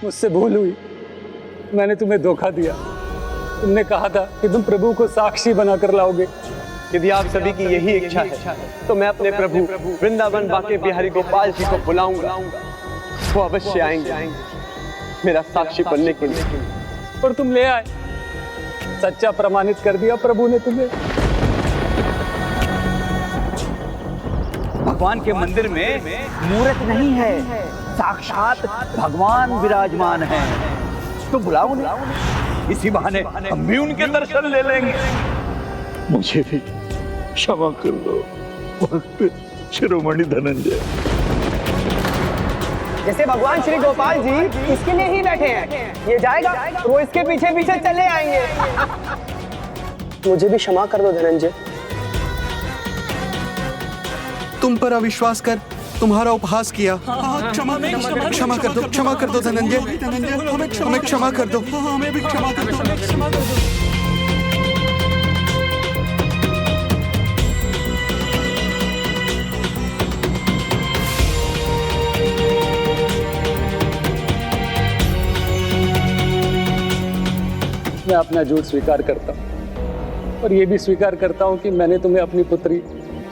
मुझसे भूल हुई, मैंने तुम्हें धोखा दिया। तुमने कहा था कि तुम प्रभु को साक्षी बनाकर लाओगे। यदि आप सभी की यही इच्छा है तो मैं अपने प्रभु वृंदावन बाके बिहारी गोपाल जी को बुलाऊंगा। वो अवश्य आएंगे मेरा साक्षी बनने के लिए। और तुम ले आए, सच्चा प्रमाणित कर दिया प्रभु ने तुम्हें। भगवान के मंदिर में मूर्त नहीं है, साक्षात भगवान विराजमान है। तो बुलाओ उन्हें, इसी बहाने हम भी उनके दर्शन ले लेंगे। मुझे भी क्षमा कर दो भक्त शिरोमणि धनंजय। जैसे भगवान श्री गोपाल जी इसके लिए ही बैठे हैं, ये जाएगा तो वो इसके पीछे पीछे चले आएंगे। मुझे भी क्षमा कर दो धनंजय। तुम पर अविश्वास कर तुम्हारा उपहास किया। क्षमा कर दो, क्षमा कर दो धनंजय, हमें क्षमा कर दो, हमें भी क्षमा कर दो। मैं अपना झूठ स्वीकार करता हूँ और ये भी स्वीकार करता हूँ कि मैंने तुम्हें अपनी पुत्री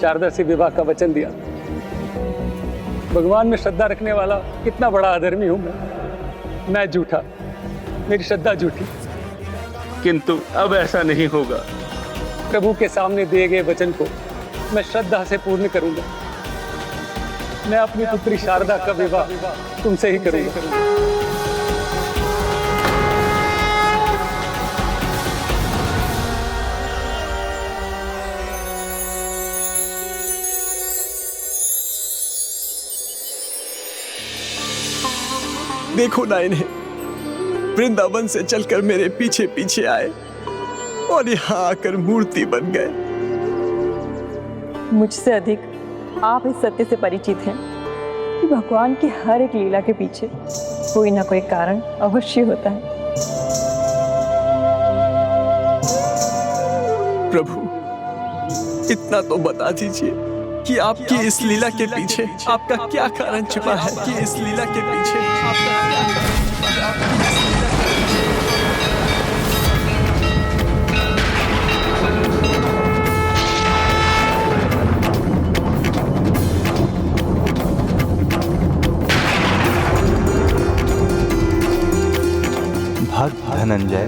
शारदा से विवाह का वचन दिया। भगवान में श्रद्धा रखने वाला कितना बड़ा अधर्मी हूँ मैं झूठा, मेरी श्रद्धा झूठी। किंतु अब ऐसा नहीं होगा। प्रभु के सामने दिए गए वचन को मैं श्रद्धा से पूर्ण करूंगा। मैं अपनी पुत्री शारदा का विवाह तुमसे ही करूंगा। देखो ना इन्हें, वृंदावन से चलकर मेरे पीछे पीछे आए और यहाँ आकर मूर्ति बन गए। मुझसे अधिक आप इस सत्य से परिचित हैं कि भगवान की हर एक लीला के पीछे कोई ना कोई कारण अवश्य होता है। प्रभु, इतना तो बता दीजिए कि आपकी इस लीला के पीछे आपका क्या कारण छिपा है। कि इस लीला के पीछे आपका क्या कारण छिपा है? भक्त धनंजय,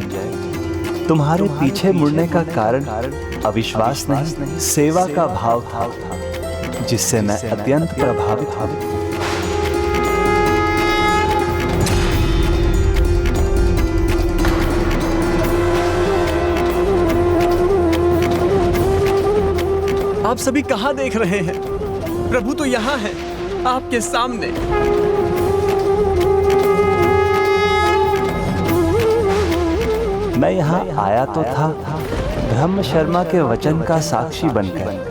तुम्हारे पीछे मुड़ने का कारण अविश्वास नहीं, सेवा का भाव था, जिससे मैं अत्यंत प्रभावित हूं। आप सभी कहां देख रहे हैं? प्रभु तो यहाँ है, आपके सामने। मैं यहाँ आया तो था ब्रह्म शर्मा के वचन का साक्षी बनकर,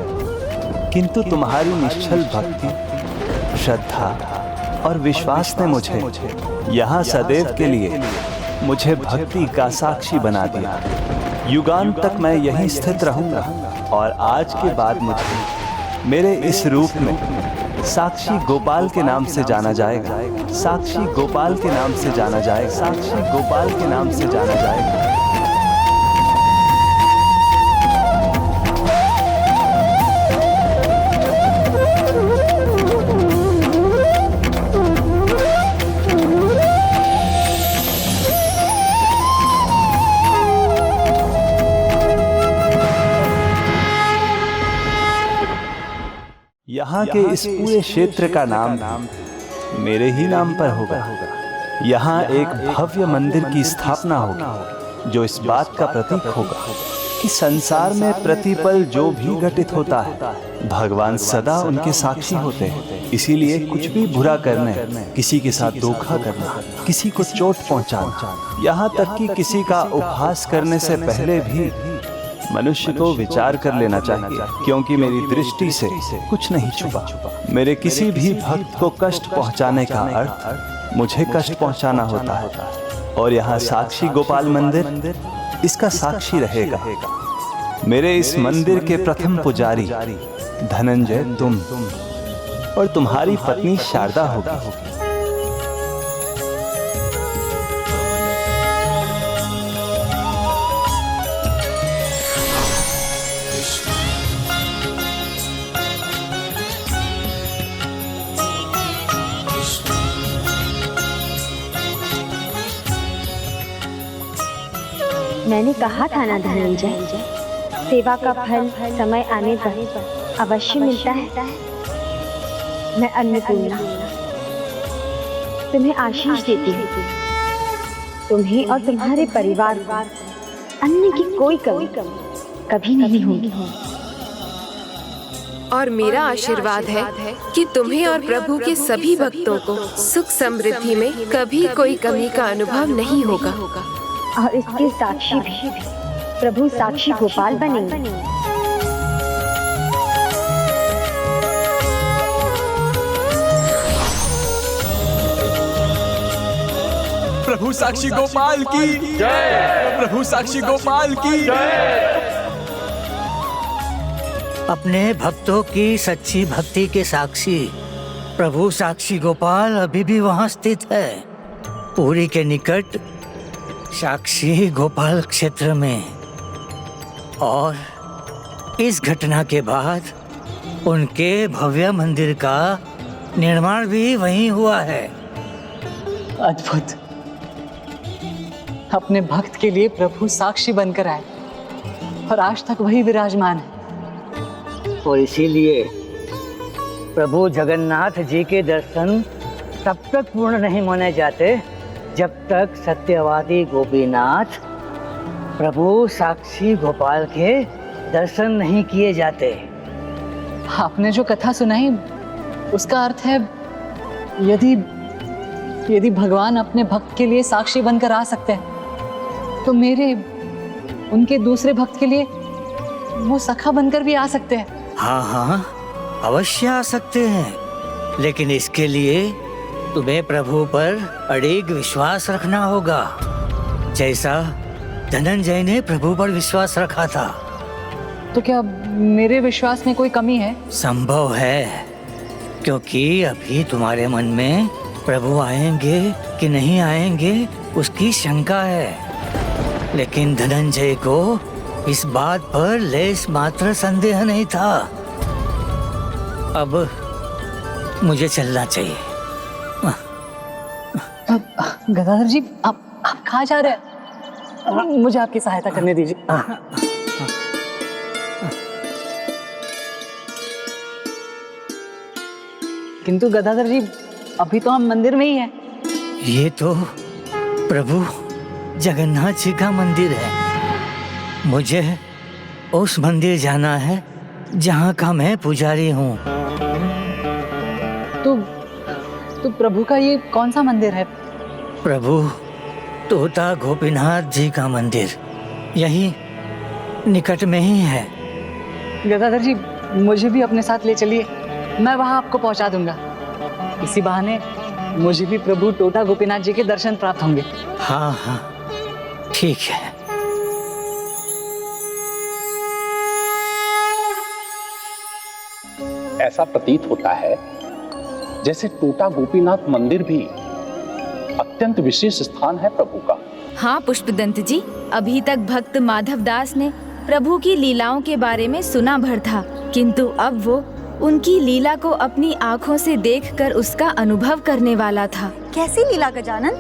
किंतु तुम्हारी निश्चल भक्ति, श्रद्धा और विश्वास ने मुझे यहाँ सदैव के लिए मुझे भक्ति का साक्षी बना दिया। युगांत तक मैं यहीं स्थित रहूंगा और आज के बाद मुझे मेरे इस रूप में साक्षी गोपाल के नाम से जाना जाएगा। साक्षी गोपाल के नाम से जाना जाएगा। साक्षी गोपाल के नाम से जाना जाएगा। यहाँ के इस पूरे क्षेत्र का नाम मेरे ही नाम पर होगा। यहाँ एक भव्य मंदिर की स्थापना होगी जो इस बात का प्रतीक होगा कि संसार में प्रतिपल जो भी घटित होता है भगवान सदा उनके साक्षी होते हैं। इसीलिए कुछ भी बुरा करने, किसी के साथ धोखा करना, किसी को चोट पहुंचाना, यहाँ तक कि किसी का उपहास करने से पहले भी मनुष्य को विचार कर लेना चाहिए, क्योंकि मेरी दृष्टि से कुछ नहीं छुपा। मेरे किसी भी भक्त को कष्ट पहुंचाने का अर्थ मुझे कष्ट पहुंचाना होता है, और यहाँ साक्षी गोपाल मंदिर इसका साक्षी रहेगा। मेरे इस मंदिर के प्रथम पुजारी धनंजय तुम और तुम्हारी पत्नी शारदा होगी। मैंने कहा था ना धनंजय, सेवा का फल समय आने पर अवश्य मिलता है। मैं अन्नपूर्णा तुम्हें आशीष देती हूँ। तुम्हें और तुम्हारे परिवार को अन्न की कोई कमी कभी नहीं होगी। और मेरा आशीर्वाद है कि तुम्हें और प्रभु के सभी भक्तों को सुख समृद्धि में कभी कोई कमी का अनुभव नहीं होगा। और इसके साक्षी भी प्रभु साक्षी गोपाल बनेंगे। प्रभु साक्षी गोपाल की जय। प्रभु साक्षी गोपाल की जय। अपने भक्तों की सच्ची भक्ति के साक्षी प्रभु साक्षी गोपाल अभी भी वहाँ स्थित है, पुरी के निकट साक्षी गोपाल क्षेत्र में। और इस घटना के बाद उनके भव्य मंदिर का निर्माण भी वहीं हुआ है। अद्भुत। अपने भक्त के लिए प्रभु साक्षी बनकर आए और आज तक वही विराजमान है। और इसीलिए प्रभु जगन्नाथ जी के दर्शन तब तक पूर्ण नहीं माने जाते जब तक सत्यवादी गोपीनाथ प्रभु साक्षी गोपाल के दर्शन नहीं किए जाते। आपने जो कथा सुनाई उसका अर्थ है यदि भगवान अपने भक्त के लिए साक्षी बनकर आ सकते हैं तो उनके दूसरे भक्त के लिए वो सखा बनकर भी आ सकते हैं। हाँ, अवश्य आ सकते हैं, लेकिन इसके लिए तुम्हें प्रभु पर अड़िग विश्वास रखना होगा, जैसा धनंजय ने प्रभु पर विश्वास रखा था। तो क्या मेरे विश्वास में कोई कमी है? संभव है, क्योंकि अभी तुम्हारे मन में प्रभु आएंगे कि नहीं आएंगे उसकी शंका है। लेकिन धनंजय को इस बात पर लेस मात्र संदेह नहीं था। अब मुझे चलना चाहिए। गदाधर जी, आप कहाँ जा रहे हैं? मुझे आपकी सहायता करने दीजिए। किंतु गदाधर जी, अभी तो हम मंदिर में ही हैं। ये तो प्रभु जगन्नाथ जी का मंदिर है। मुझे उस मंदिर जाना है जहाँ का मैं पुजारी हूँ। तो प्रभु का ये कौन सा मंदिर है? प्रभु तोता गोपीनाथ जी का मंदिर यही निकट में ही है। गदाधर जी, मुझे भी अपने साथ ले चलिए, मैं वहाँ आपको पहुँचा दूंगा। इसी बहाने मुझे भी प्रभु तोता गोपीनाथ जी के दर्शन प्राप्त होंगे। हाँ, ठीक है। ऐसा प्रतीत होता है जैसे टोटा गोपीनाथ मंदिर भी अत्यंत विशेष स्थान है प्रभु का। हाँ पुष्पदंत जी, अभी तक भक्त माधव दास ने प्रभु की लीलाओं के बारे में सुना भर था, किंतु अब वो उनकी लीला को अपनी आँखों से देखकर उसका अनुभव करने वाला था। कैसी लीला गजानन?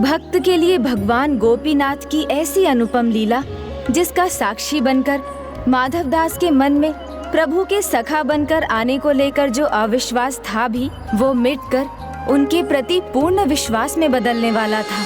भक्त के लिए भगवान गोपीनाथ की ऐसी अनुपम लीला जिसका साक्षी बनकर माधव दास के मन में प्रभु के सखा बनकर आने को लेकर जो अविश्वास था भी वो मिटकर उनके प्रति पूर्ण विश्वास में बदलने वाला था।